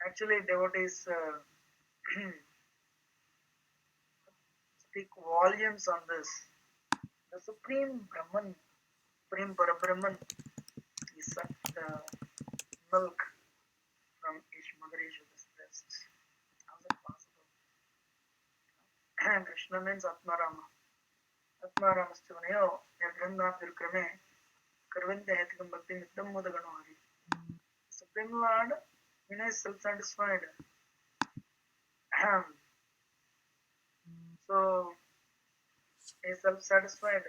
Actually, devotees speak volumes on this. The Supreme Brahman, Supreme Parabrahman, he sucked the milk from Mother Yashoda's breasts. How is it possible? Krishna means Atmarama. Atmaramastuvaneyo, Yadranda Virkrame, Karvinte Hetikam Bhakti Nityam Mudagano Hari. Supreme Lord, is self-satisfied. So, he is self-satisfied.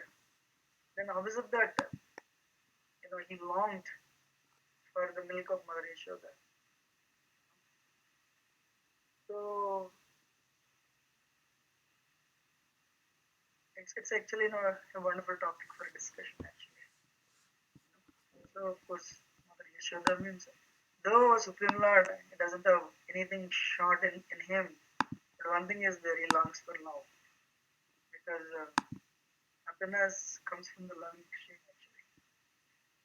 Then how is it that he longed for the milk of Mother Yashoda? So it's actually a wonderful topic for discussion actually. So of course Mother Yashoda means, though Supreme Lord, he doesn't have anything short in him, but one thing is that he longs for love, because happiness comes from the loving exchange actually.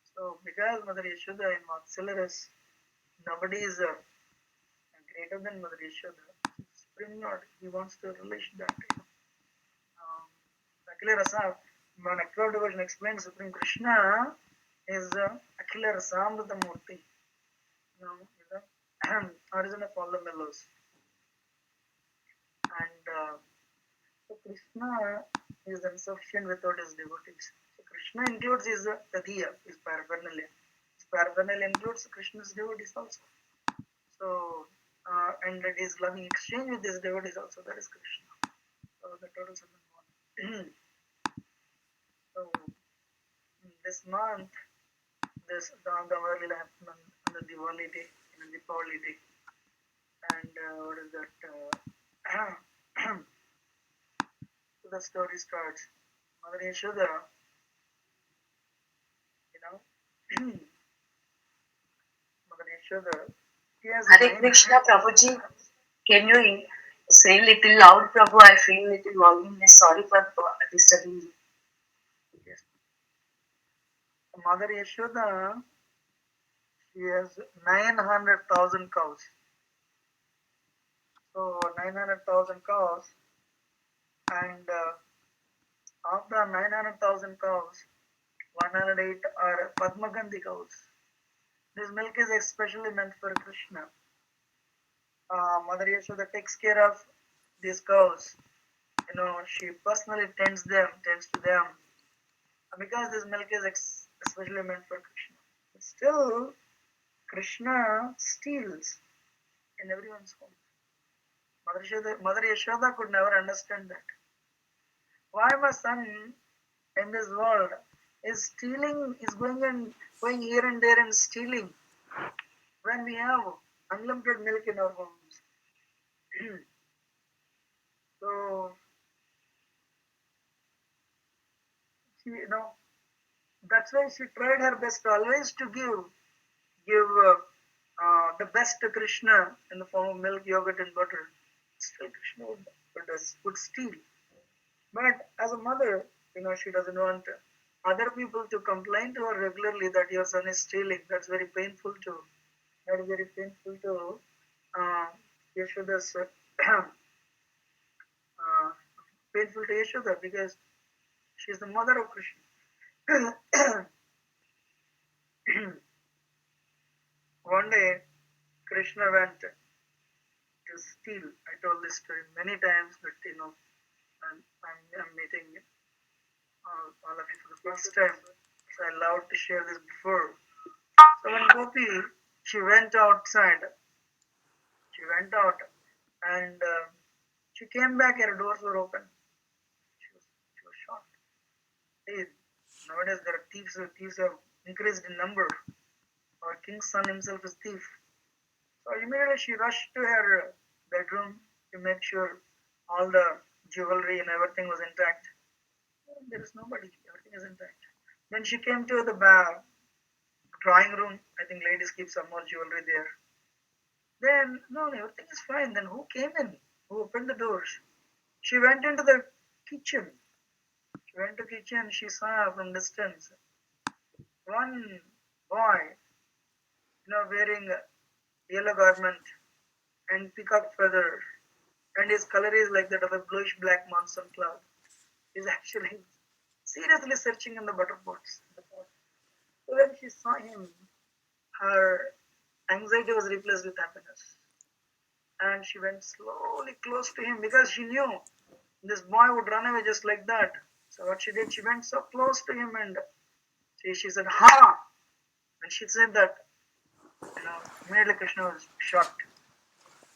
So because Mother Yashoda in Vatsalya, nobody is greater than Mother Yashoda. Supreme Lord, he wants to relish that. Akhila Rasa, when Akhila Devotion explains, Supreme Krishna is Akhila Rasamrita Murti, is the origin of all the mellows. And so Krishna is insufficient without his devotees. So Krishna includes his Tadiya, his paraphernalia. His paraphernalia includes Krishna's devotees also. So, and his loving exchange with his devotees also, that is Krishna. So the total 7 So this month, this Damodar Lila happened on the Diwali day, the Deepavali day. And what is that? So the story starts. Mother Yashoda, Mother Yashoda, she has Hare Krishna, Prabhuji. Can you say little loud, Prabhu? I feel little voluminous. Sorry for disturbing you. Yes. Mother Yashoda, she has 900,000 cows. So 900,000 cows, and of the 900,000 cows, 108 are Padmagandhi cows. This milk is especially meant for Krishna. Mother Yashoda takes care of these cows. She personally tends to them, because this milk is especially meant for Krishna. But still, Krishna steals in everyone's home. Mother Yashoda could never understand that. Why my son in this world is stealing, is going here and there and stealing, when we have unlimited milk in our homes? So she, that's why she tried her best always to give the best to Krishna in the form of milk, yogurt, and butter. Still, Krishna would steal. But as a mother, she doesn't want other people to complain to her regularly that your son is stealing. That's very painful to. That is very painful to Yashoda's. Painful to Yashoda, because she is the mother of Krishna. One day, Krishna went to steal. I told this story many times, but I'm meeting all of you for the first time, so I allowed to share this before. So when Gopi, she went outside. She went out, and she came back. Her doors were open. She was shocked. Hey, nowadays there are thieves. Thieves have increased in number. Our king's son himself is thief. So immediately she rushed to her bedroom to make sure all the jewelry and everything was intact. There is nobody. Everything is intact. Then she came to the drawing room. I think ladies keep some more jewelry there. Then, no, everything is fine. Then who came in? Who opened the doors? She went into the kitchen. She went to kitchen. She saw from distance one boy, wearing a yellow garment, and peacock feather, and his color is like that of a bluish black monsoon cloud. He's actually seriously searching in the butter pots. So when she saw him, her anxiety was replaced with happiness. And she went slowly close to him because she knew this boy would run away just like that. So what she did, she went so close to him and she said, "Ha!" And she said that, immediately Krishna was shocked.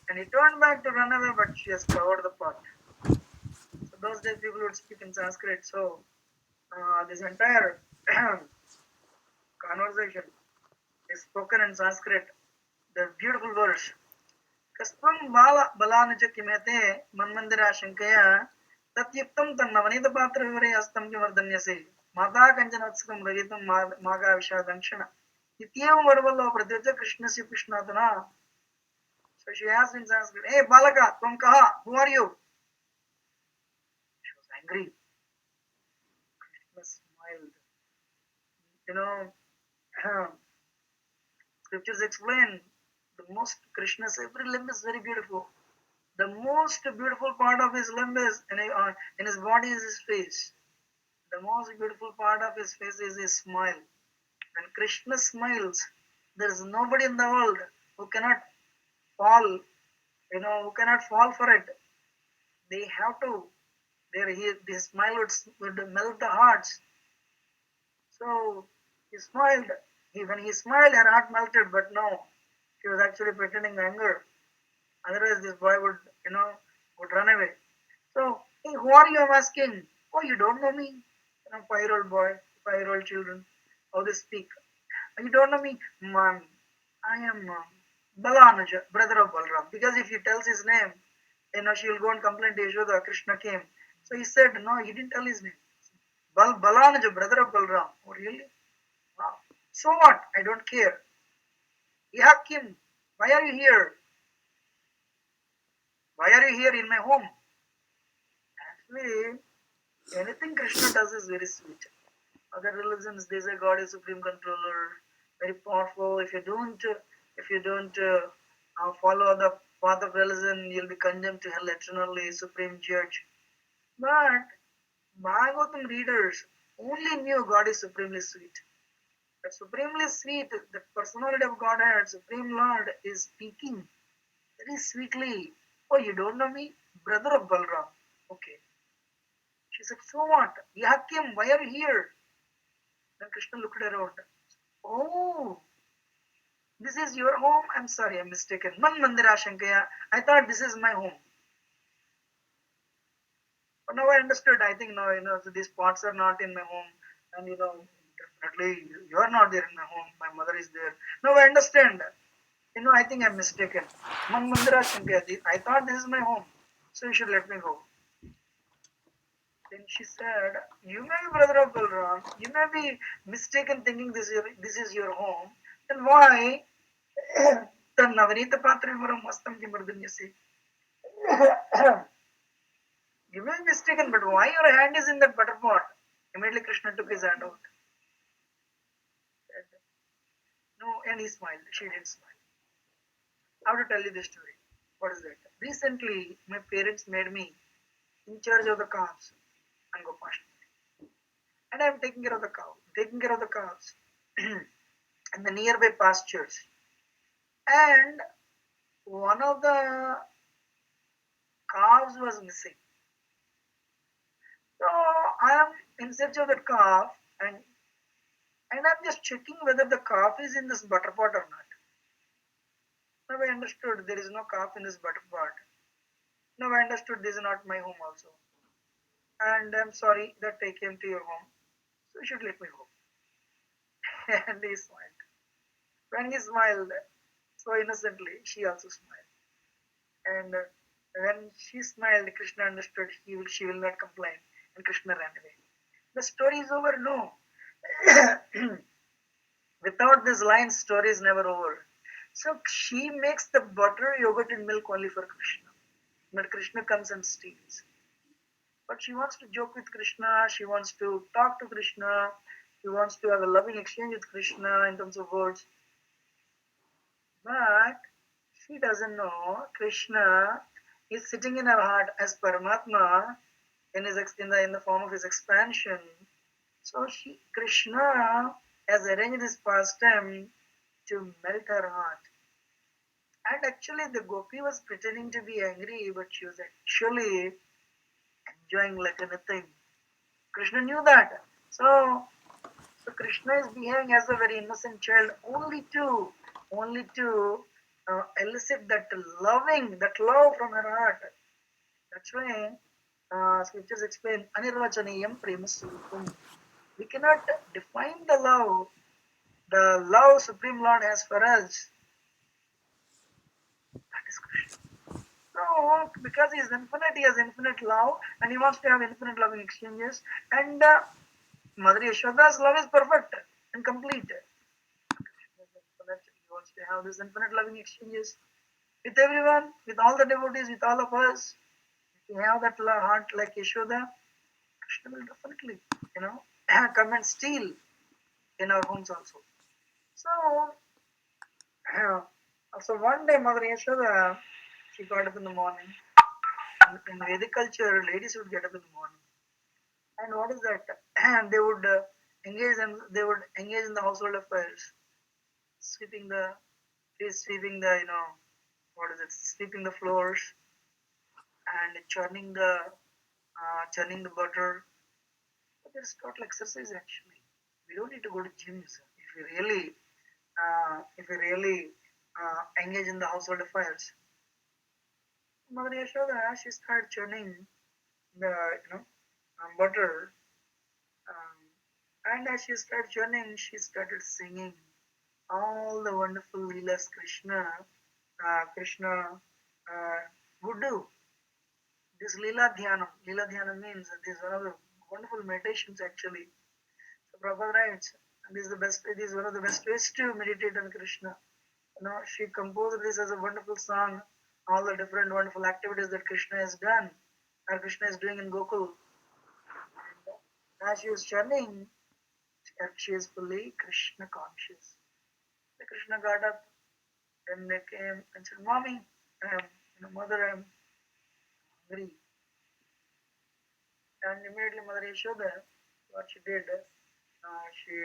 And he turned back to run away, but she has covered the pot. So those days people would speak in Sanskrit. So this entire conversation is spoken in Sanskrit. The beautiful verse. Kaspam bala balanuja kimete manmandira shankaya tatyuktam tannavaniత पात्र विवरे अस्तं किमर्दन्यसे माता कंचन वत्सकं रहितं मागा विषादंक्षण इत्येवं वरवल्लो प्रत्युच्च कृष्णस्य कृष्णातना. So she asked in Sanskrit, "Hey balaka, tvam kaha? Who are you?" She was angry. Krishna smiled. You know, scriptures explain the most Krishna's every limb is very beautiful. The most beautiful part of his limb is in his body is his face. The most beautiful part of his face is his smile. When Krishna smiles, there is nobody in the world who cannot fall, who cannot fall for it. They have to. His smile would melt the hearts. So he smiled. When he smiled, her heart melted. But no, she was actually pretending anger. Otherwise, this boy would run away. So, hey, who are you? I'm asking. Oh, you don't know me? 5-year-old boy, 5-year-old children, how they speak. You don't know me? Man, I am Balanuja, brother of Balram. Because if he tells his name, she will go and complain to Yashoda, Krishna came. So he said, no, he didn't tell his name. Balanuja, brother of Balram. Oh, really? Wow. So what? I don't care. Yakim, why are you here? Why are you here in my home? Actually, anything Krishna does is very sweet. Other religions, they say God is supreme controller, very powerful. If you don't follow the path of religion, you'll be condemned to hell eternally, supreme judge. But Bhagavatam readers only knew God is supremely sweet. That supremely sweet, the personality of Godhead, Supreme Lord, is speaking very sweetly. Oh, you don't know me? Brother of Balram. Okay. She said, so what? Yakim, why are you here? Then Krishna looked around. Oh, this is your home? I'm sorry, I'm mistaken. Man Mandira Shankaya. I thought this is my home. But now I understood. I think now, so these pots are not in my home. And, definitely you are not there in my home. My mother is there. Now I understand. I think I'm mistaken. Man Mandira Shankaya. I thought this is my home. So you should let me go. Then she said, you may be brother of Balram. You may be mistaken thinking this is your home. Then why? Navaneeta Patrivaram Mastam Kimardanyasi. You may be mistaken, but why your hand is in that butter pot? Immediately Krishna took his hand out. Said, no, and he smiled. She didn't smile. I have to tell you this story. What is that? Recently, my parents made me in charge of the cows and Gopashtami. And I am taking care of the cows and the nearby pastures. And one of the calves was missing. So I am in search of that calf and I'm just checking whether the calf is in this butter pot or not. Now I understood there is no calf in this butter pot. Now I understood this is not my home also. And I'm sorry that I came to your home. So you should let me go. And he smiled. When he smiled so innocently, she also smiled. And when she smiled, Krishna understood she will not complain. And Krishna ran away. The story is over? No. Without this line, story is never over. So she makes the butter, yogurt, and milk only for Krishna. But Krishna comes and steals. But she wants to joke with Krishna, she wants to talk to Krishna, she wants to have a loving exchange with Krishna in terms of words. But She doesn't know Krishna is sitting in her heart as Paramatma in the form of his expansion. So Krishna has arranged this pastime to melt her heart. And actually, the gopi was pretending to be angry, but she was actually enjoying like anything. Krishna knew that. So Krishna is behaving as a very innocent child only to elicit that love from her heart. That's why scriptures explain Anirvachaniyam Prema Surupam. We cannot define the love Supreme Lord has for us. That is Krishna. So, because he is infinite, he has infinite love, and he wants to have infinite loving exchanges. And Mother Yashoda's love is perfect and complete. He wants to have this infinite loving exchanges with everyone, with all the devotees, with all of us. If we have that heart like Yashoda, Krishna will definitely, come and steal in our homes also. So, so one day Mother Yashoda, she got up in the morning. In Vedic culture, ladies would get up in the morning. And what is that? And they would engage in the household affairs, sweeping the sweeping the floors and churning the butter. But it's total exercise actually. We don't need to go to gyms if we really engage in the household affairs. Mother Yashoda, she started churning the butter, and as she started churning, she started singing all the wonderful Leelas Krishna would do. This Lila Dhyanam means this is one of the wonderful meditations actually. So Prabhupada writes, and this is one of the best ways to meditate on Krishna. She composed this as a wonderful song, all the different wonderful activities that Krishna has done, or Krishna is doing in Gokul. And as she was chanting, she is fully Krishna conscious. The Krishna got up, then they came and said, Mommy, Mother, I'm hungry. And immediately Mother Yashoda, what she did, she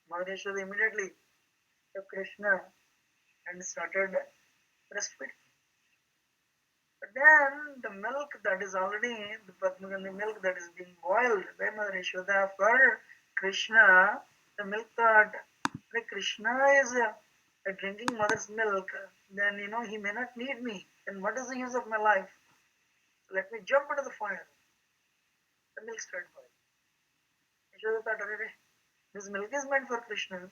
Mother Yashoda immediately took Krishna and started breastfeeding. But then the milk that is already, the milk that is being boiled by Mother Yashoda for Krishna, the milk thought, if Krishna is drinking mother's milk, then he may not need me. Then what is the use of my life? So let me jump into the fire. The milk started boiling. Yashoda thought, this milk is meant for Krishna,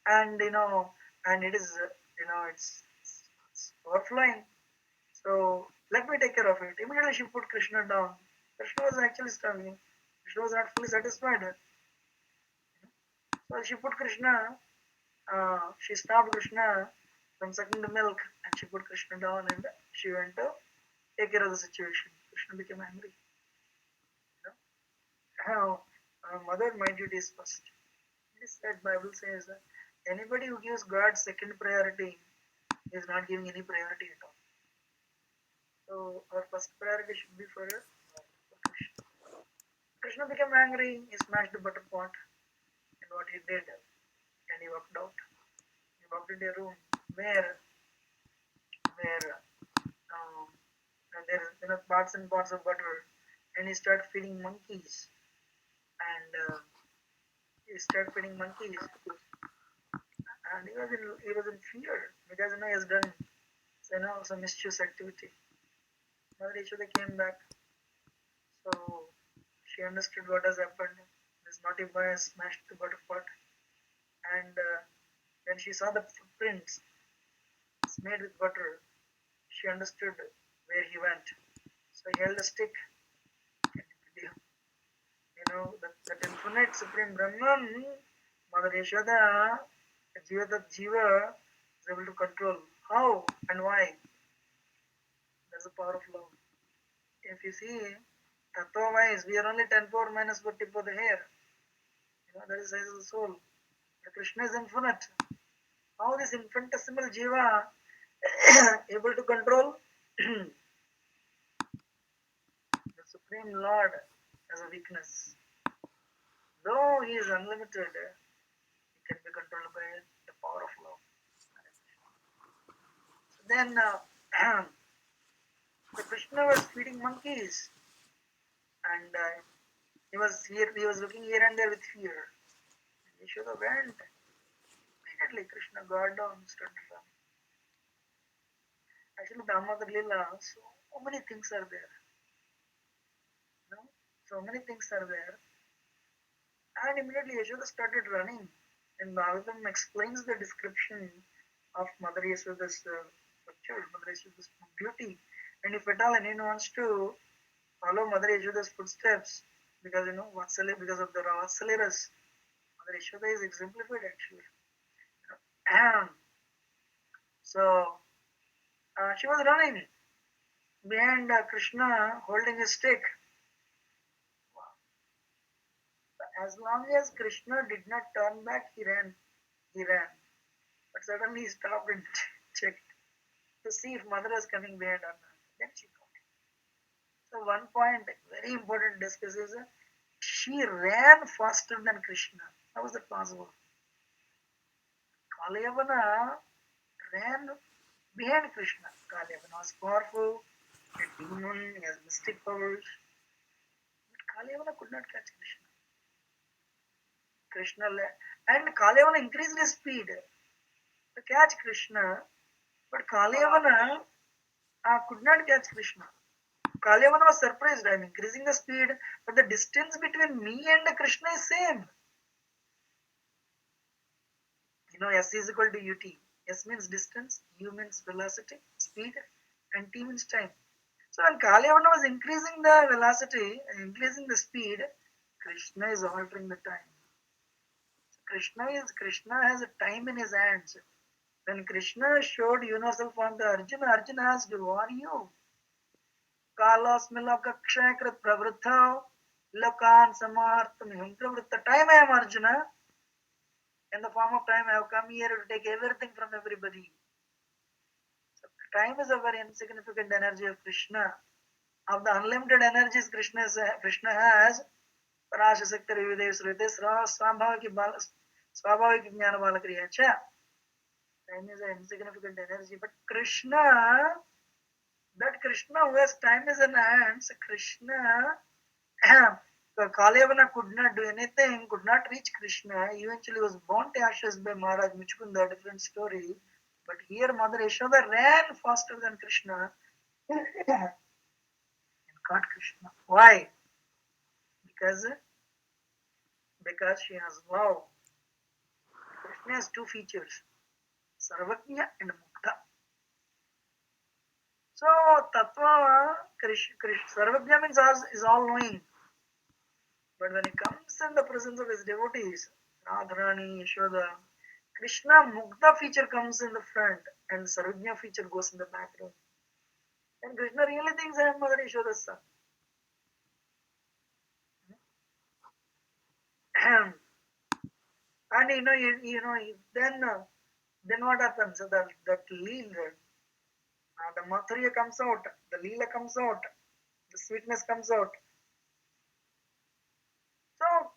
and and it is, it's overflowing. So let me take care of it. Immediately she put Krishna down. Krishna was actually starving. Krishna was not fully satisfied. So she put Krishna, she stopped Krishna from sucking the milk, and she put Krishna down, and she went to take care of the situation. Krishna became angry. How mother, my duty is first. This that Bible says that anybody who gives God second priority is not giving any priority at all. So our first priority should be for Krishna. Krishna became angry. He smashed the butter pot, and what he did, and he walked out. He walked into a room where there are pots and pots of butter, and he started feeding monkeys, and and he was in fear because he has done some mischievous activity. Mother Yashoda came back, so she understood what has happened. This naughty boy has smashed the butter pot, and when she saw the footprints made with butter, she understood where he went. So he held a stick, and that infinite supreme Brahman, Mother Yashoda, Jiva Tat Jiva, is able to control. How and why? That's the power of love. If you see, tattva wise, we are only 10 power -4 tip of the hair. That is the size of the soul. But Krishna is infinite. how this infinitesimal jiva able to control the Supreme Lord as a weakness. Though he is unlimited, he can be controlled by the power of love. So then the Krishna was feeding monkeys, and he was looking here and there with fear. And Yashoda went. Immediately Krishna got down, started running. Actually, Damodar Lila, so many things are there. You know? So many things are there. And immediately Yashoda started running. And Bhagavatam explains the description of Mother Yashoda's picture, Mother Yashoda's beauty. And if at all anyone wants to follow Mother Yashoda's footsteps, because because of the Vatsalyaras, Mother Yashoda is exemplified actually. And so she was running behind Krishna holding his stick. As long as Krishna did not turn back, he ran. He ran. But suddenly he stopped and checked to see if mother was coming behind or not. Then she got it. So one point, very important to discuss is she ran faster than Krishna. How was that possible? Kalyavana ran behind Krishna. Kalyavana was powerful, a demon, he has mystic powers. But Kalyavana could not catch Krishna. And Kalyavana increased his speed to catch Krishna, but Kalyavana could not catch Krishna. Kalyavana was surprised. I am increasing the speed, but the distance between me and Krishna is same. S is equal to ut. S means distance, u means velocity, speed, and t means time. So when Kalyavana was increasing the velocity and increasing the speed, Krishna is altering the time. So Krishna has a time in his hands. When Krishna showed universal form to Arjuna, Arjuna asked, who are you? Kalasmilokakshakrat pravruthao lokan samartamiham pravruta. Time I am Arjuna. In the form of time I have come here to take everything from everybody. So time is a very insignificant energy of Krishna. Of the unlimited energies Krishna has, Parasha Sakta Vividev Srute Swabhavik Jnana Balakriya Cha. Time is an insignificant energy, but Krishna who has time is in hands, Krishna, Kalyavana could not do anything, could not reach Krishna. Eventually was burnt to ashes by Maharaj Muchkunda, different story. But here Mother Yashoda ran faster than Krishna and caught Krishna. Why? Because she has love. Krishna has two features, Sarvajna and Mukta. So Tattva, Sarvajna means is all knowing. But when he comes in the presence of his devotees, Radharani, Yashoda, Krishna Mukta feature comes in the front and Sarvajna feature goes in the background. And Krishna really thinks I am Mother Yashoda's son. And then what happens? So that Lila, the Mathurya comes out, the Lila comes out, the sweetness comes out. So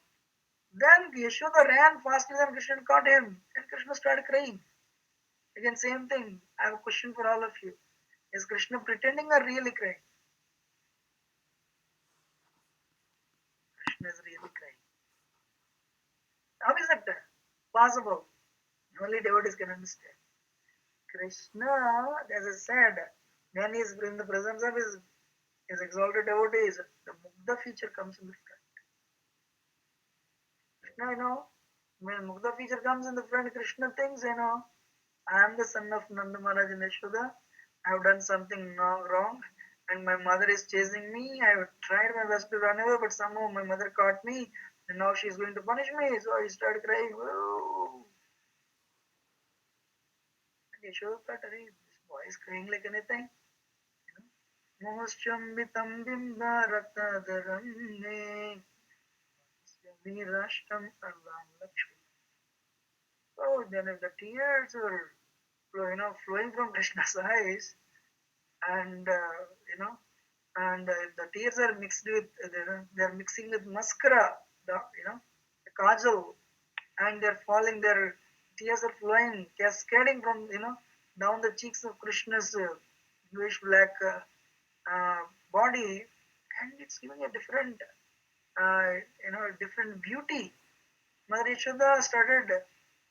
then Yashoda ran faster than Krishna and caught him, and Krishna started crying. Again, same thing. I have a question for all of you. Is Krishna pretending or really crying? Krishna is really crying. How is it possible? Only devotees can understand. Krishna, as I said, when he is in the presence of his exalted devotees, the Mukta feature comes in the front. Krishna, when Mukta feature comes in the front, Krishna thinks, I am the son of Nanda Maharaj and Yashoda. I have done something wrong and my mother is chasing me. I have tried my best to run away, but somehow my mother caught me and now she is going to punish me. So I started crying. Whoa. And Yashoda thought, this boy is crying like anything. Moschambitam bimba raktadaram me virashtam arvam lakshmi. So then if the tears were flowing from Krishna's eyes, and the tears are mixed with they're mixing with mascara, the kajal, and they're falling. Their tears are flowing, cascading from down the cheeks of Krishna's bluish black body, and it's giving a different different beauty. Mother Yashoda started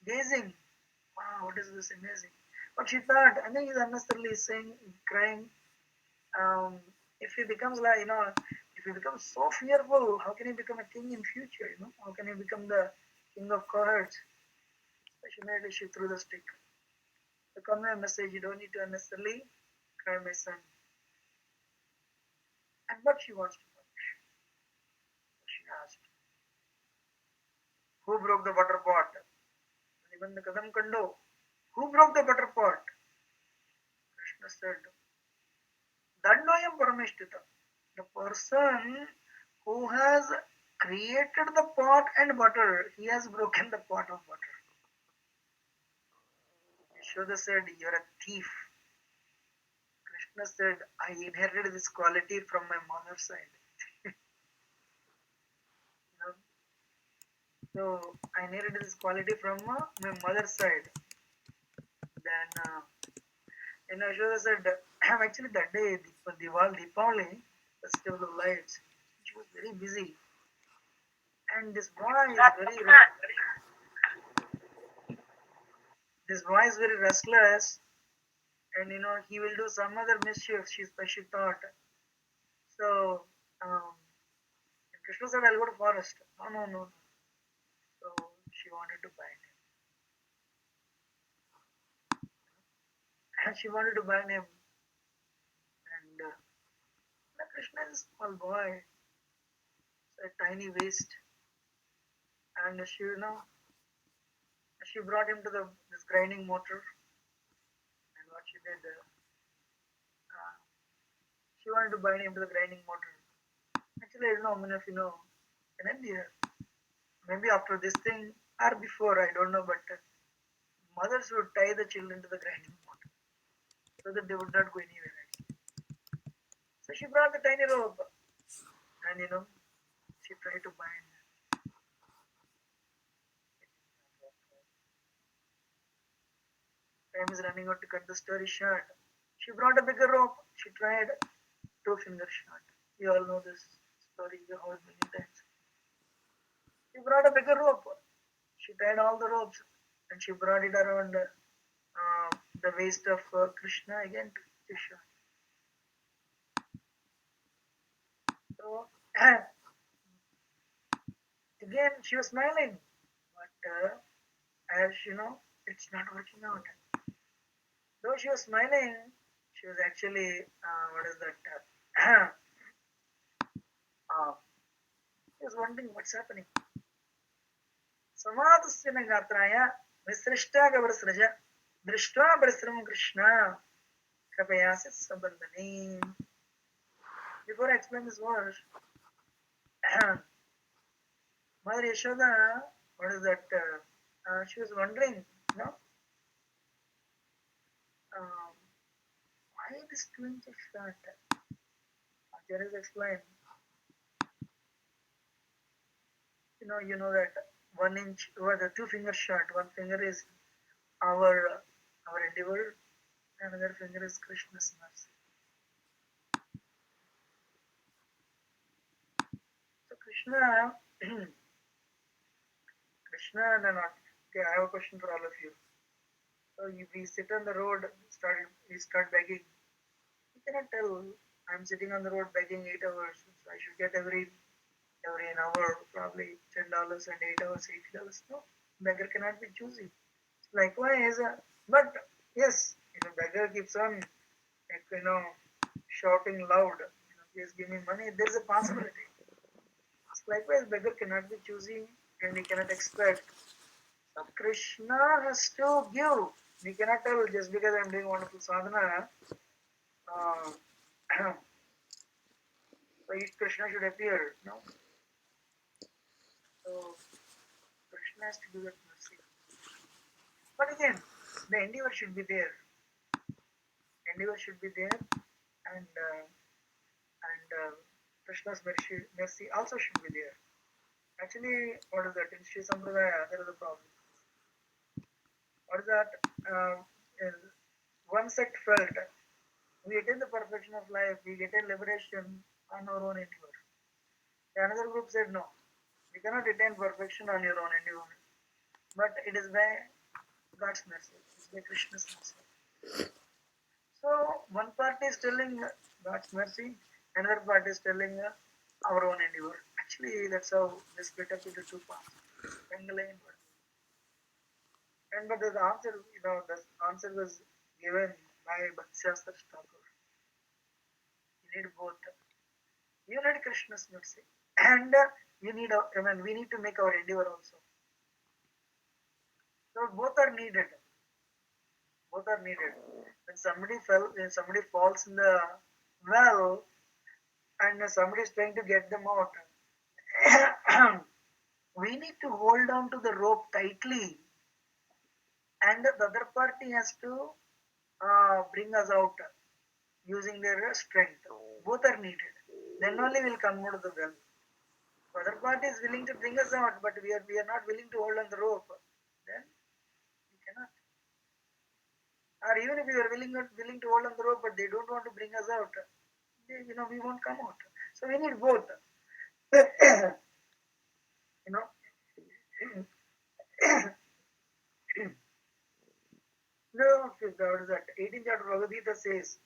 gazing. Wow, what is this amazing? But she thought, I think he's unnecessarily saying, crying. Um, if he becomes like, if he becomes so fearful, how can he become a king in future? How can he become the king of cohorts? So she made she threw the stick. The convey message, you don't need to unnecessarily cry, my son. And what she wants to punish? So she asked, who broke the butter pot? Even the Kadam Kando, who broke the butter pot? Krishna said, Dandoyam Parameshtita. The person who has created the pot and butter, he has broken the pot of butter. Yashoda said, you're a thief. Krishna said, I inherited this quality from my mother's side. You So I inherited this quality from my mother's side. Then, Yashoda said, actually that day, Deepavali, festival of lights, she was very busy. And this boy is very restless, and he will do some other mischief. She thought. So Krishna said, "I'll go to forest." No, no, no, no. So she wanted to bind him, and she wanted to bind him. And Krishna is a small boy, a tiny waist, and she brought him to this grinding motor. And what she did, she wanted to bind him to the grinding motor. Actually, I don't know. I mean, if in India, maybe after this thing or before, I don't know, but mothers would tie the children to the grinding motor so that they would not go anywhere. So she brought the tiny rope, and she tried to bind. Time is running out to cut the story short. She brought a bigger rope. She tried two-finger shot. You all know this story. You heard many times. She brought a bigger rope. She tied all the ropes, and she brought it around the waist of Krishna again to shot. So again, she was smiling, but as it's not working out. Though she was smiling, she was actually what is that? Uh, she was wondering what's happening. Samadasya gatraya visrishta gavrasraja drishtva parisram Krishna kapayasi sabandhani. Before I explain this verse, Mother Yashoda, what is that? She was wondering, um, why this 20 shot? There is explained. You know that 1 inch or the two-finger shot. One finger is our endeavor, another finger is Krishna's mercy. So Krishna, no, no. Okay, I have a question for all of you. So we sit on the road, we start begging. You cannot tell I'm sitting on the road begging 8 hours, so I should get every an hour probably $10 and 8 hours $80. No, beggar cannot be choosy. Likewise, but yes, beggar keeps on shouting loud. Please give me money. There is a possibility. Likewise, beggar cannot be choosy, and he cannot expect. So Krishna has to give. We cannot tell just because I'm doing wonderful sadhana. Uh, so each Krishna should appear. No. So Krishna has to give that mercy. But again, the endeavor should be there. Endeavor should be there, and Krishna's mercy also should be there. Actually, what is that? In Sri Sampradaya, there is a problem. What is that? Is one sect felt we attain the perfection of life, we attain liberation on our own endeavor. The another group said no, you cannot attain perfection on your own endeavor. But it is by God's mercy, it's by Krishna's mercy. So one party is telling God's mercy, another party is telling our own endeavor. Actually, that's how they split up into two parts. Bengali and Bengali. And but the answer, the answer was given by Bhaktishastra Thakur. You need both. You need Krishna's mercy, and you need. We need to make our endeavor also. So both are needed. Both are needed. When somebody falls in the well, and somebody is trying to get them out, we need to hold on to the rope tightly, and the other party has to bring us out using their strength. Both are needed. Then only we'll come out of the well. The other party is willing to bring us out, but we are not willing to hold on the rope. Then we cannot. Or even if we are willing to hold on the rope, but they don't want to bring us out, we won't come out. So we need both. you know, no, what is that? 18th chapter Bhagavad Gita says,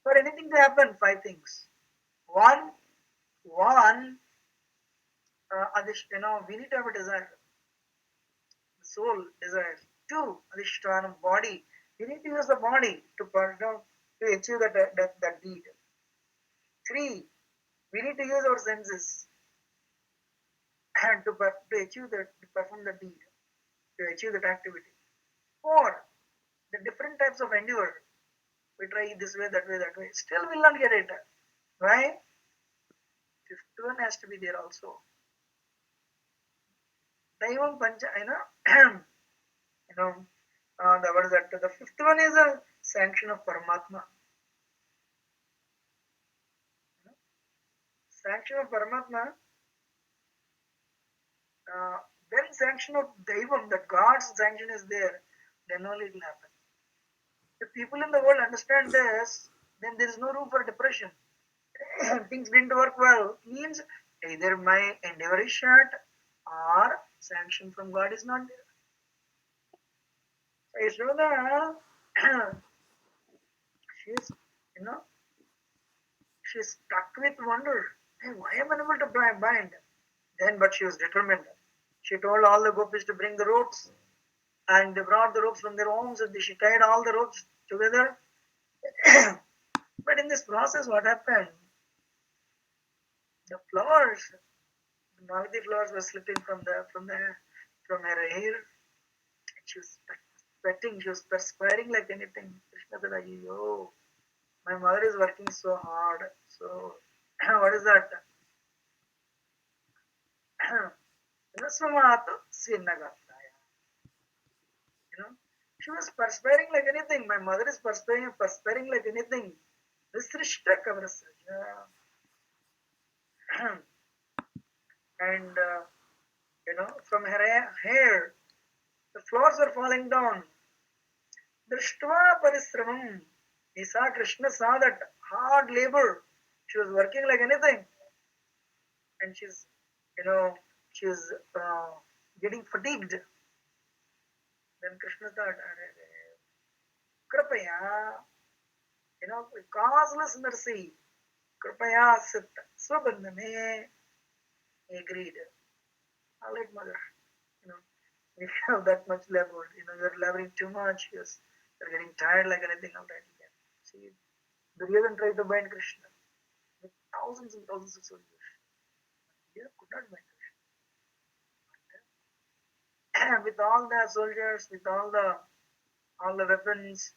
for anything to happen, five things. One, we need to have a desire. The soul desires. Two, adhishtanam, body. We need to use the body to achieve that deed. Three, we need to use our senses and to achieve to perform the deed, to achieve that activity. Four, the different types of endeavor. We try this way, that way, that way. Still will not get it. Why? Fifth one has to be there also. Daivam Pancha, what is that? The fifth one is a sanction of Paramatma. Sanction of Paramatma, then sanction of Daivam, that God's sanction is there, then only it will happen. If people in the world understand this, then there is no room for depression. Things didn't work well, means either my endeavor is short or sanction from God is not there. So Yashoda, she's, she's stuck with wonder. Hey, why am I unable to bind? Then, but she was determined. She told all the gopis to bring the ropes, and they brought the ropes from their homes, and she tied all the ropes together. But in this process, what happened? The flowers, the Malati flowers were slipping from her hair. She was sweating, she was perspiring like anything. Krishna said, "Yo, my mother is working so hard. So, what is that? Rasvamatu Sinnagataya. She was perspiring like anything. My mother is perspiring like anything. Visrishta Kavrasraja. And, from her hair, the flowers were falling down. Drishtva Parisramam. Krishna saw that hard labor. She was working like anything. And she's getting fatigued. Then Krishna thought, Kripaya, causeless mercy, Kripaya Sit, Swabandhane, agreed. All right, mother, we have that much labor, you're laboring too much, yes, you're getting tired like anything, all right, again. See, Duryodhan tried to bind Krishna with thousands and thousands of soldiers. He could not bind Krishna. With all the soldiers, with all the weapons,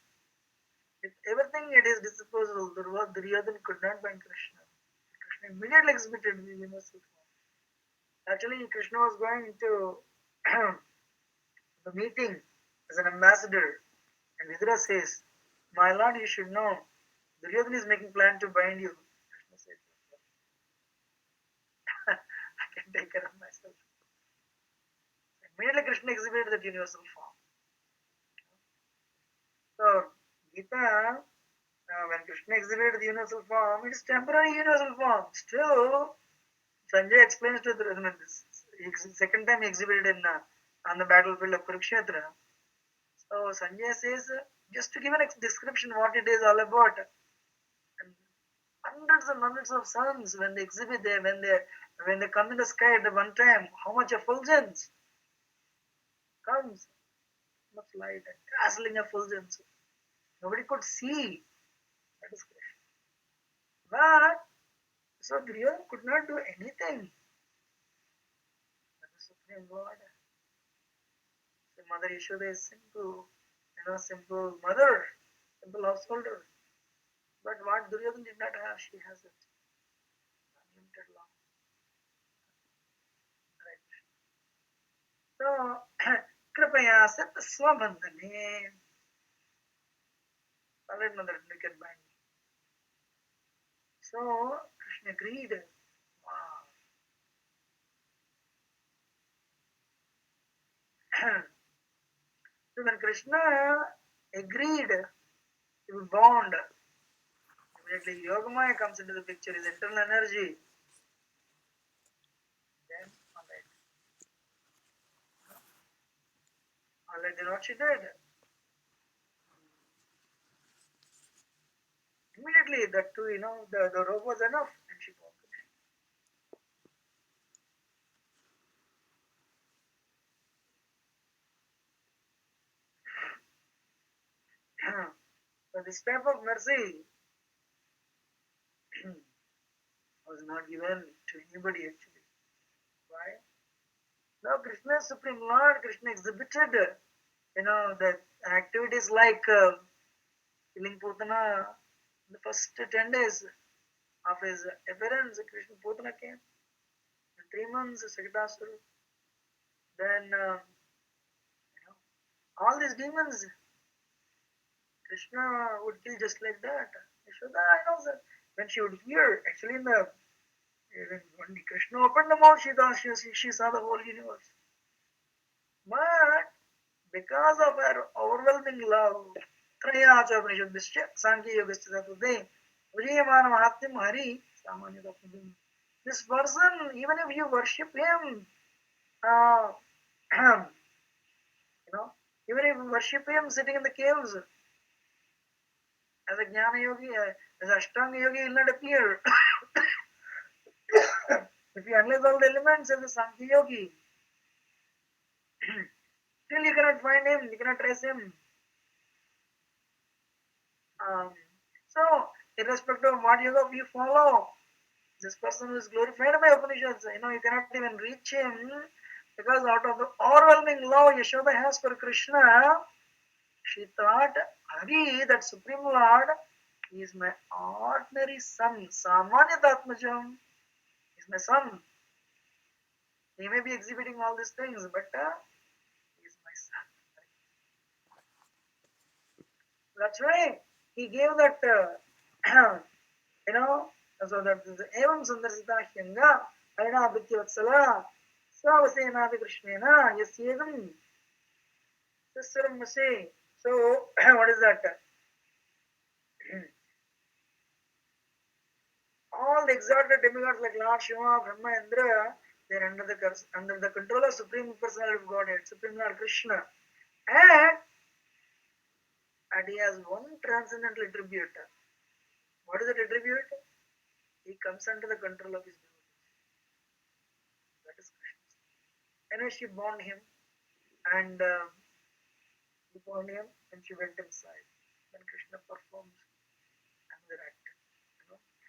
with everything at his disposal, Duryodhan could not bind Krishna. Immediately exhibited the universal form. Actually, Krishna was going to the meeting as an ambassador, and Vidura says, "My lord, you should know, Duryodhana is making plan to bind you." Krishna says, "I can take care of myself." Immediately, Krishna exhibited that universal form. So, Gita, when Krishna exhibited the universal form, it is temporary universal form. Still, Sanjay explains to the this second time he exhibited in on the battlefield of Kurukshetra. So Sanjay says, just to give an description what it is all about, and hundreds and hundreds of suns when they exhibit there, when they come in the sky at one time, how much effulgence comes, much light and dazzling effulgence. Nobody could see. That is Krishna. But so Duryodhana could not do anything. That is Supreme Lord. So Mother Yashoda is simple, simple mother, simple householder. But what Duryodhana did not have, she has it. Unlimited love. Right. So, कृपया सत स्वबंधने. Alright, mother, you can bind me. So, Krishna agreed. Wow. So when Krishna agreed to be bound, immediately Yogamaya comes into the picture, his internal energy. Then, alright, then what she did? Immediately, that too, the rope was enough, and she bound it. So this type of mercy was not given to anybody actually. Why? Now Krishna is Supreme Lord. Krishna exhibited, the activities like killing Putana in the first 10 days of his appearance. Krishna Putana came. In 3 months, Sakitasura. Then, all these demons, Krishna would kill just like that. Yashoda, I know that when she would hear, actually, when Krishna opened the mouth, she saw the whole universe. But because of her overwhelming love, Trayachopnishadbhischa, Sankhya Yogastha Tade, Vijayamana Mahatmam Hari, Samanya Tatmam. This person, even if you worship him, uh, even if you worship him sitting in the caves as a Jnana Yogi, as a Ashtanga Yogi, he will not appear. If you analyze all the elements as a Sankhya Yogi, still you cannot find him, you cannot trace him. Um, so, irrespective of what yoga you follow, this person is glorified by Upanishads. You cannot even reach him because out of the overwhelming love Yashoda has for Krishna, she thought, Hari, that Supreme Lord, he is my ordinary son. Samanya Tatmajam is my son. He may be exhibiting all these things, but he is my son. That's why he gave that, so that evam sundarsita hyanga arina abhityavatsala swavasenadi krishnena yasyedam saswaram mase. So, what is that? All the exalted demigods like Lord Shiva, Brahma, Indra, they are under the control of Supreme Personality of Godhead, Supreme Lord Krishna. And, and he has one transcendental attribute. What is that attribute? He comes under the control of his devotees. That is Krishna. Anyway, she bound him and he bound him and she went inside. Then Krishna performs another act.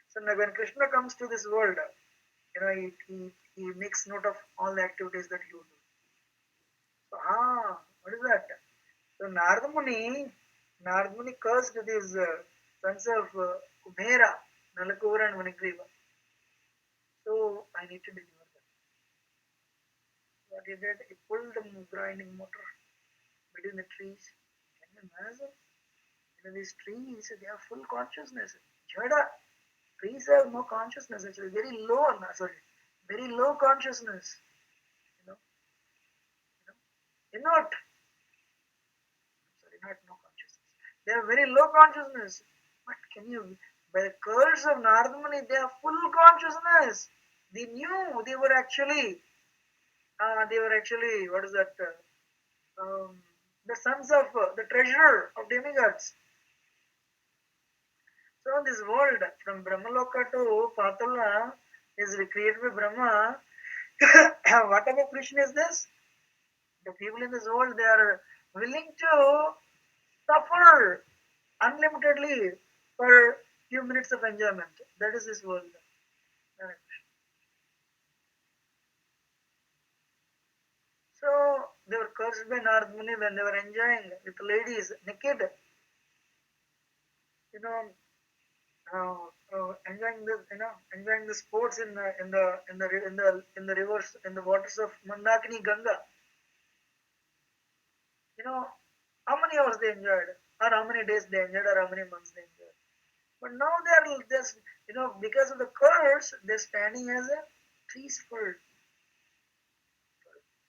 So now when Krishna comes to this world, he makes note of all the activities that you do. So, what is that? So Narada Muni cursed these sons of Kumera, Nalakura and Manigriva. So I need to deliver them. What he did, he pulled the grinding motor between the trees. Can you imagine? These trees, they have full consciousness. Jada, trees have no consciousness. Actually, very low. Sorry, very low consciousness. You know, inert. Sorry, not no consciousness. They have very low consciousness. But can you, by the curse of Nardamani, they have full consciousness. They knew they were actually, what is that? The sons of the treasurer of demigods. So this world from Brahmaloka to Patala is created by Brahma. What type of Krishna is this? The people in this world, they are willing to suffer unlimitedly for few minutes of enjoyment. That is this world. So they were cursed by Narad Muni when they were enjoying with ladies naked, you know, enjoying the sports in the rivers, in the waters of Mandakini Ganga. You know, how many hours they enjoyed, or how many days they enjoyed, or how many months they enjoyed. But now they are just, because of the curse, they're standing as a trees for a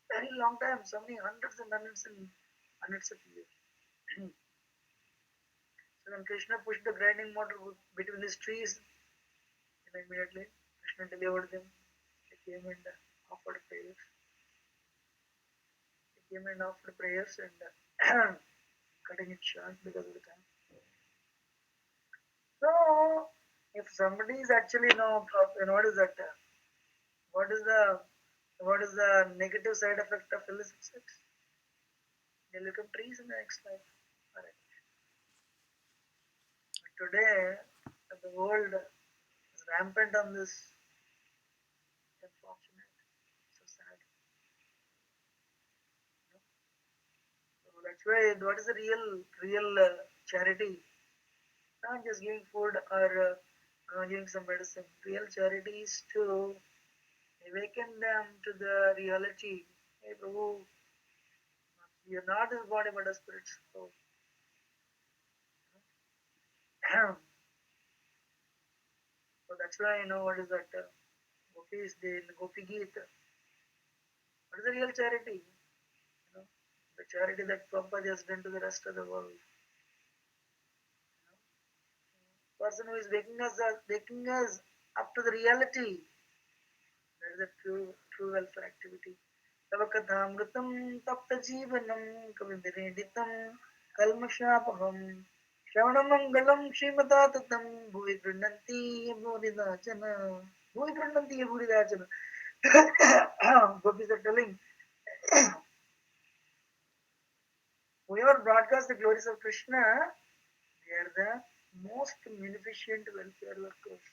very long time, so many hundreds of years. So when Krishna pushed the grinding motor between these trees, immediately Krishna delivered them. They came and offered prayers. They came and offered prayers and cutting it short because of the time. So if somebody is actually what is that? What is the negative side effect of illicit sex? They become trees in the next life. Alright. Today, the world is rampant on this. Unfortunate, so sad. So that's why, what is the real charity? Not just giving food or giving some medicine. Real charity is to awaken them to the reality. Hey, Prabhu, you're not this body but a spirit. So, so that's why what is that? Gopis, in Gopi Geet. What is the real charity? You know, the charity that Prabhupada has done to the rest of the world. Person who is waking us up to the reality. That is a true welfare activity. Tavakathamrutam tapta jivanam kavivirenditam kalmashapham Shravanamangalam Srimatatam Bhuvi Grananti Bhuridachana Bhuvi Grananti Bhuridachana Gopis are telling, whoever broadcasts the glories of Krishna, they are the most beneficent welfare workers.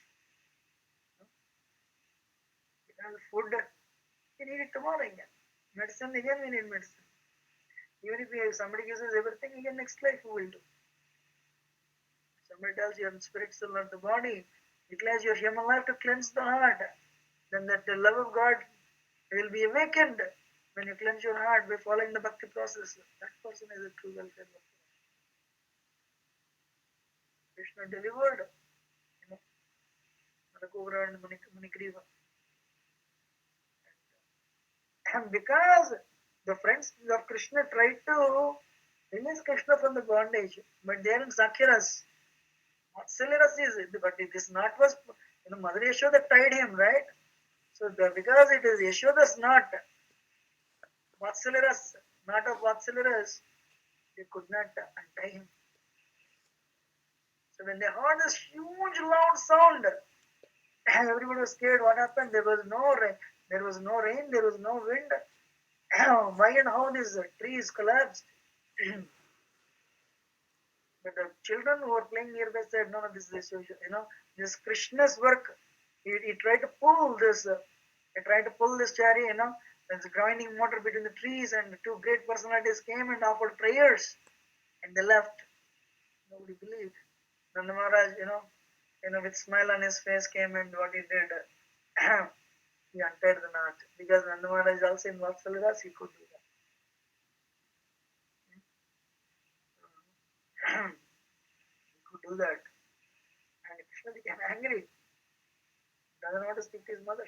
Because food, we need it tomorrow again. Medicine, again we need medicine. Even if somebody gives us everything, again next life we will do. Somebody tells you your spirit soul not the body, utilize your human life to cleanse the heart. Then that the love of God will be awakened when you cleanse your heart by following the bhakti process. That person is a true welfare worker. Krishna delivered, Malakobra and Manikriva. And because the friends of Krishna tried to release Krishna from the bondage, but they are in Sakhiras. Vatsaliras is it, but this knot was, Mother Yashoda tied him, right? So because it is Yashoda's knot, Vatsaliras, knot of Vatsaliras, they could not untie him. So when they heard this huge loud sound, everybody was scared. What happened? There was no rain. There was no rain. There was no wind. Why and how these trees collapsed? But the children who were playing nearby said, "No, no, this is this Krishna's work. He tried to pull this. He tried to pull this chariot. There's a grinding motor between the trees, and the two great personalities came and offered prayers, and they left. Nobody believed. Nanda Maharaj, with smile on his face, came and what he did. he untied the knot because Nandamala is also in Vatsalras, he could do that. He could do that. And Krishna became angry, doesn't want to speak to his mother.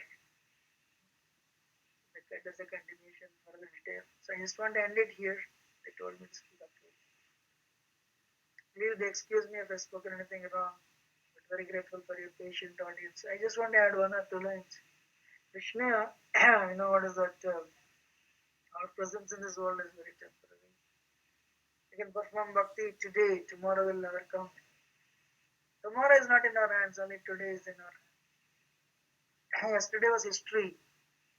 That is a continuation for the detail. So I just want to end it here. They told me to speak up here. Please excuse me if I've spoken anything wrong, but very grateful for your patient audience. I just want to add one or two lines. Krishna, what is that? Our presence in this world is very temporary. We can perform bhakti today, tomorrow will never come. Tomorrow is not in our hands, only today is in our hands. Yesterday was history.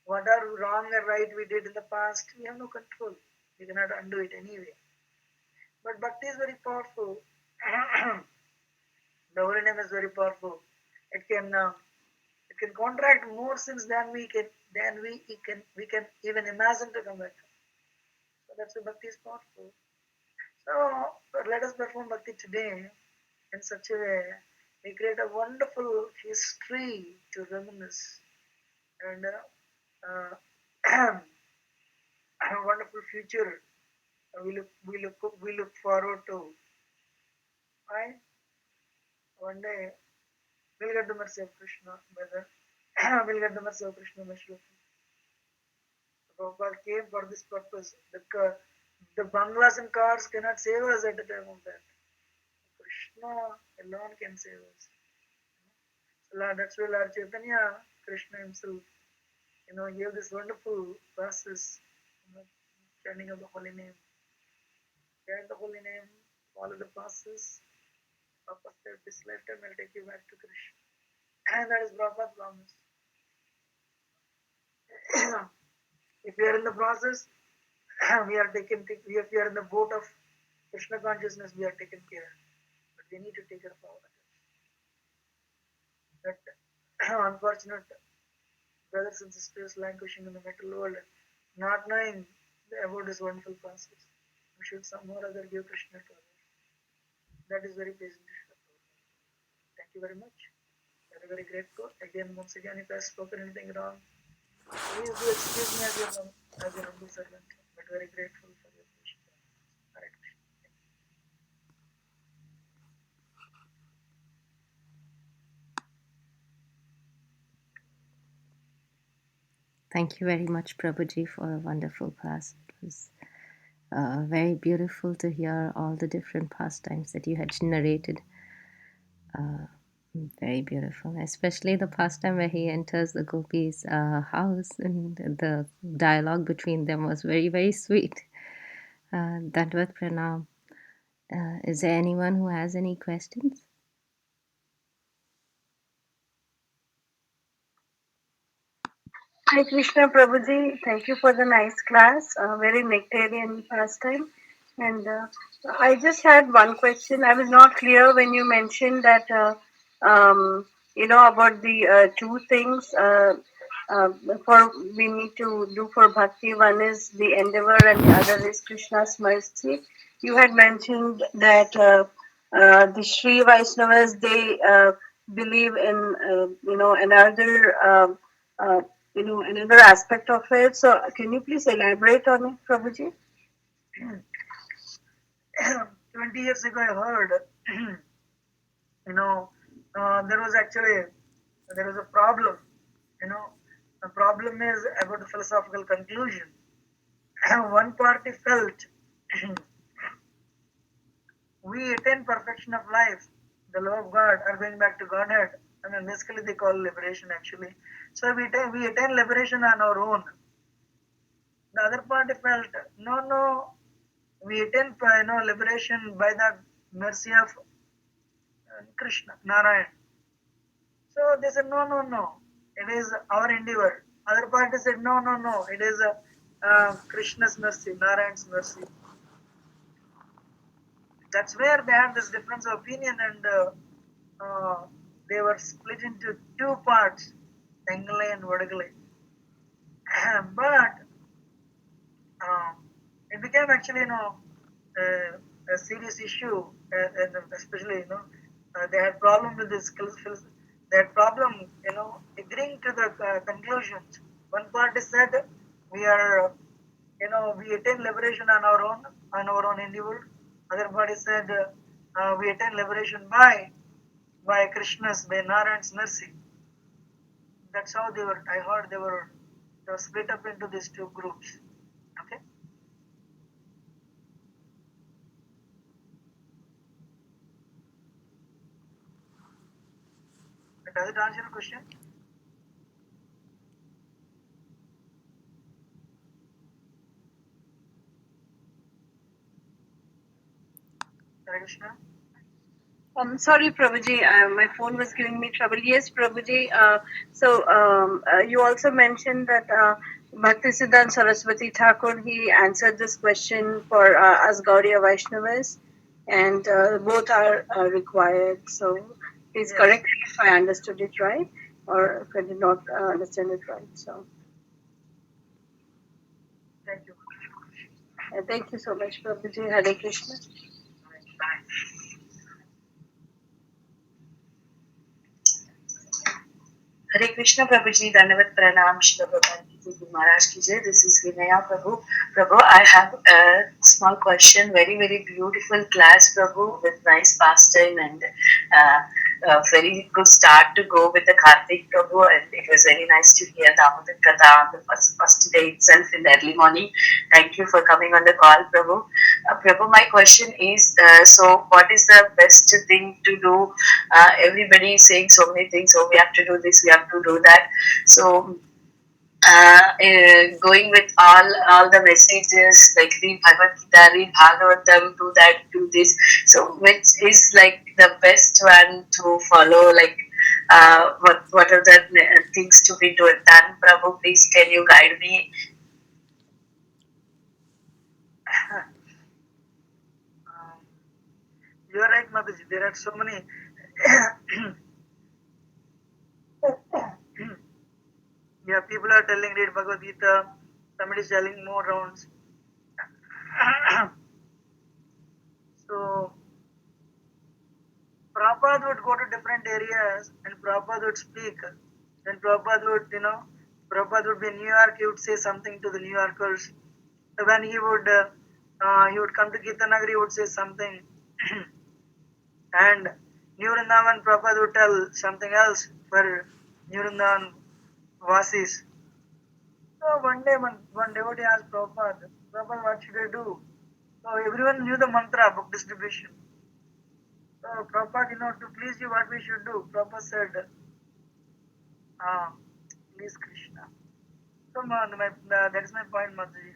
What are wrong or right we did in the past, we have no control. We cannot undo it anyway. But bhakti is very powerful. The holy name is very powerful. It can contract more sins than we can even imagine to commit. So that's why bhakti is powerful. So let us perform bhakti today in such a way we create a wonderful history to reminisce and uh, a wonderful future we look forward to. Right? One day we'll get the mercy of Krishna, brother. We'll get the mercy of Krishna, Mashruti. Prabhupada came for this purpose. The bungalows and cars cannot save us at the time of that. Krishna alone can save us. So that's why Lord Chaitanya, Krishna himself, gave this wonderful process, chanting of the holy name. Chant the holy name, follow the process. Papa said, this lifetime will take you back to Krishna. And that is Prabhupada's promise. If we are in the process, we are taken. If we are in the boat of Krishna consciousness, we are taken care. But we need to take care of our others. That unfortunate brothers and sisters languishing in the material world, not knowing about this wonderful process. We should somehow or other give Krishna to others. That is very pleasing. Thank you very much. Very, very grateful. Again, once again, if I have spoken anything wrong, please do excuse me as your humble servant. But very grateful for your patience. Hare Krishna. Thank you very much, Prabhuji, for a wonderful class. It was very beautiful to hear all the different pastimes that you had narrated. Very beautiful, especially the pastime where he enters the gopis' house, and the dialogue between them was very, very sweet. Dandvat Pranam. Is there anyone who has any questions? Hi Krishna Prabhuji, thank you for the nice class, very nectarian pastime. And I just had one question. I was not clear when you mentioned that, about the two things uh, for we need to do for bhakti. One is the endeavor, and the other is Krishna's mercy. You had mentioned that the Sri Vaishnavas they believe in another. Another aspect of it. So, can you please elaborate on it, Prabhuji? 20 years ago, I heard, there was a problem. You know, the problem is about the philosophical conclusion. One party felt we attain perfection of life, the love of God, are going back to Godhead. I mean, basically they call liberation actually. So we attain liberation on our own. The other party felt no, we attain liberation by the mercy of Krishna, Narayan. So they said no, it is our endeavor. Other party said no, it is Krishna's mercy, Narayan's mercy. That's where they had this difference of opinion, and they were split into two parts, Tengalai and Vadagalai. But um, it became actually a serious issue, and especially they had problem with this That problem, agreeing to the conclusions. One party said we are, we attain liberation on our own individual. Other party said we attain liberation by Krishna's, by Narayan's mercy. That's how they were. I heard they were split up into these two groups. Okay, does it answer your question? Hare Krishna. Sorry, Prabhuji, my phone was giving me trouble. Yes, Prabhuji. You also mentioned that Bhaktisiddhanta Saraswati Thakur, he answered this question for us Gaudiya Vaishnavas, and both are required. So please Yes. correct me if I understood it right, or if I did not understand it right. So Thank you. thank you so much, Prabhuji. Hare Krishna. Hare Krishna Prabhuji, Dandavat Pranam, Shri Prabhuji Maharaj ki jai. This is Vinaya Prabhu. Prabhu, I have a small question. Very, very beautiful class, Prabhu, with nice pastime and very good start to go with the Kartik Prabhu. And it was very nice to hear Damodar Katha on the first day itself in the early morning. Thank you for coming on the call, Prabhu. Prabhu, my question is, so what is the best thing to do? Everybody is saying so many things. So we have to do this, we have to do that. So going with all the messages like read Bhagavad Gita, read Bhagavatam, do that, do this. So which is like the best one to follow? Like what are the things to be done? Prabhu, please can you guide me? You are right, Mataji. There are so many. Yeah, people are telling read Bhagavad Gita. Somebody is telling more rounds. So Prabhupada would go to different areas and Prabhupada would speak. And Prabhupada would, Prabhupada would be in New York. He would say something to the New Yorkers. When he would come to Gitanagari, he would say something. And New Vrindavan Prabhupada would tell something else for New Vrindavan Vasis. So one devotee asked Prabhupada, Prabhupada, what should I do? So everyone knew the mantra, book distribution. So Prabhupada, to please you, what we should do? Prabhupada said, please Krishna. So that is my point, Mataji.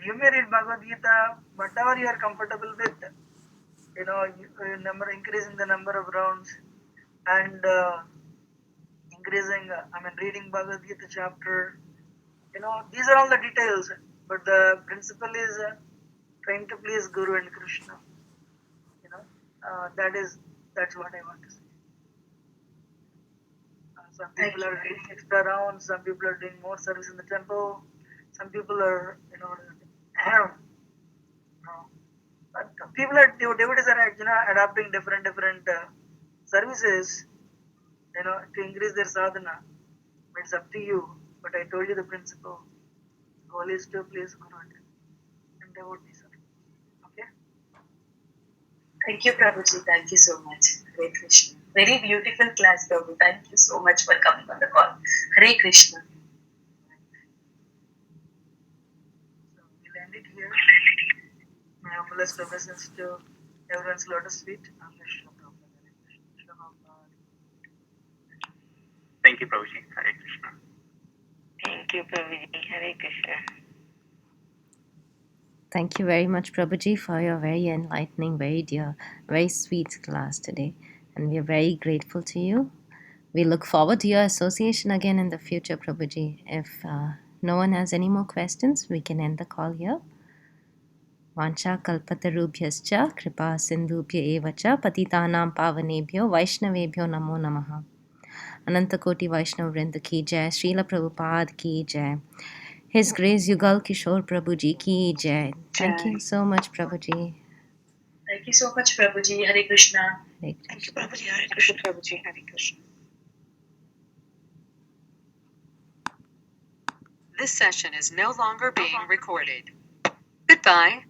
You may read Bhagavad Gita, whatever you are comfortable with. Increasing the number of rounds and reading Bhagavad Gita chapter. These are all the details, but the principle is trying to please Guru and Krishna. That's what I want to say. Some people are doing extra rounds. Some people are doing more service in the temple. Some people are, devotees are, adopting different services, to increase their sadhana. It's up to you. But I told you the principle. Goal is to please Guru and devotees. Okay. Thank you, Prabhuji. Thank you so much. Hare Krishna. Very beautiful class, Prabhu. Thank you so much for coming on the call. Hare Krishna. So we'll end it here. My humblest obeisance to everyone's lotus feet. Thank you, Prabhuji. Hare Krishna. Thank you, Prabhuji. Hare Krishna. Thank you very much, Prabhuji, for your very enlightening, very dear, very sweet class today. And we are very grateful to you. We look forward to your association again in the future, Prabhuji. If no one has any more questions, we can end the call here. Vancha kalpatarubhyascha kripa sindhubhya evacha patitanam pavanebhyo vaishnavebhyo namo namaha. Anantakoti Vaishnav Vrinda ki jai, Srila Prabhupada ki jai. His Grace Yugal Kishore Prabhuji ki jai. Thank you so much, Prabhuji. Thank you so much, Prabhuji. Hare Krishna. Hare Thank you, Krishna. Prabhuji. Hare Krishna. Prabhuji. Hare Krishna. This session is no longer being recorded. Goodbye.